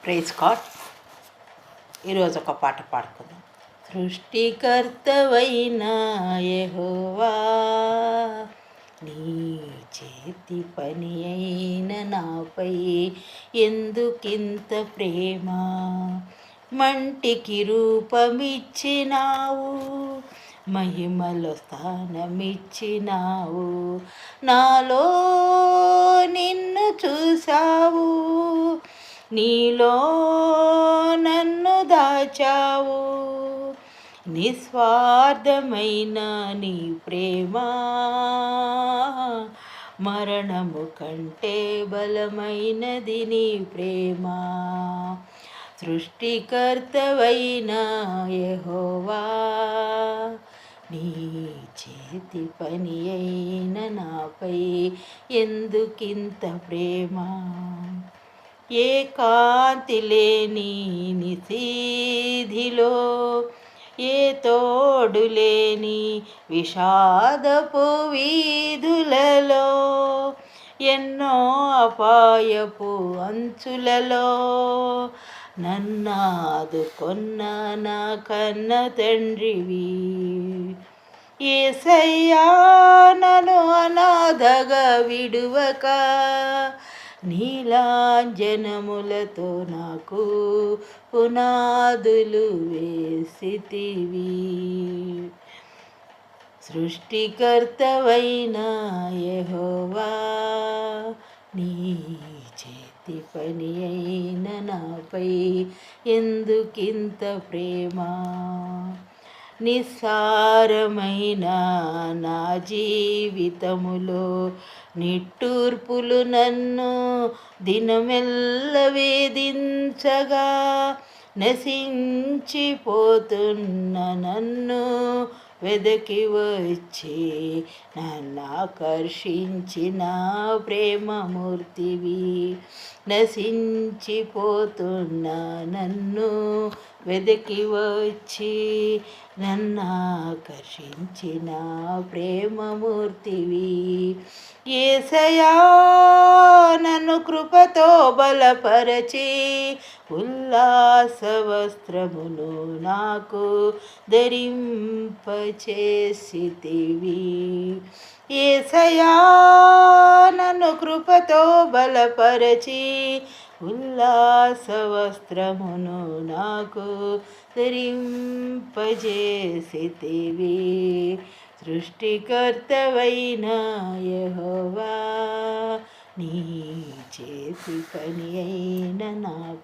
Praise God. ఈరోజు ఒక పాట పాడుకుందాం. సృష్టికర్తవైన యెహోవా, నీ చేతి పని అయిన నాపై ఎందుకింత ప్రేమ? మంటికి రూపమిచ్చినావు, మహిమలో స్థానమిచ్చినావు, నాలో నిన్ను చూసావు, నీలో నన్ను దాచావు. నిస్వార్థమైన నీ ప్రేమ మరణము కంటే బలమైనది నీ ప్రేమ. సృష్టికర్తవైన యెహోవా, నీ చేతి పని అయిన నాపై ఎందుకింత ప్రేమ? ఏ కాంతి లేని నిశీధిలో, ఏ తోడు లేని విషాదపు వీధులలో, ఎన్నో అపాయపు అంచులలో నన్నాదుకొన్న నా కన్న తండ్రివి. యేసయ్యా, నన్ను అనాథగా విడువక నీలాంజనములతో నాకు పునాదులు వేసితివి. సృష్టికర్తవైన యెహోవా, నీ చేతి పని అయిన నాపై ఎందుకింత ప్రేమ? నిస్సారమైన నా జీవితములో నిట్టూర్పులు నన్ను దినమెల్ల వేధించగా, నశించిపోతున్న నన్ను వెదకి వచ్చి నన్ను ఆకర్షించిన ప్రేమమూర్తివి. నశించిపోతున్న నన్ను వెదకి వచ్చి నన్ను ఆకర్షించిన ప్రేమమూర్తివి. యేసయ్యా, నన్ను కృపతో బలపరచి ఉల్లాస వస్త్రమును నాకు ధరింపచేసితివి. యేసయ్యా, నన్ను కృపతో బలపరచి ఉల్లాస వస్త్రమును నాకు ధరింపజేసితివి. సృష్టికర్తవైన యెహోవా, నీ చేతి పని అయిన నాపై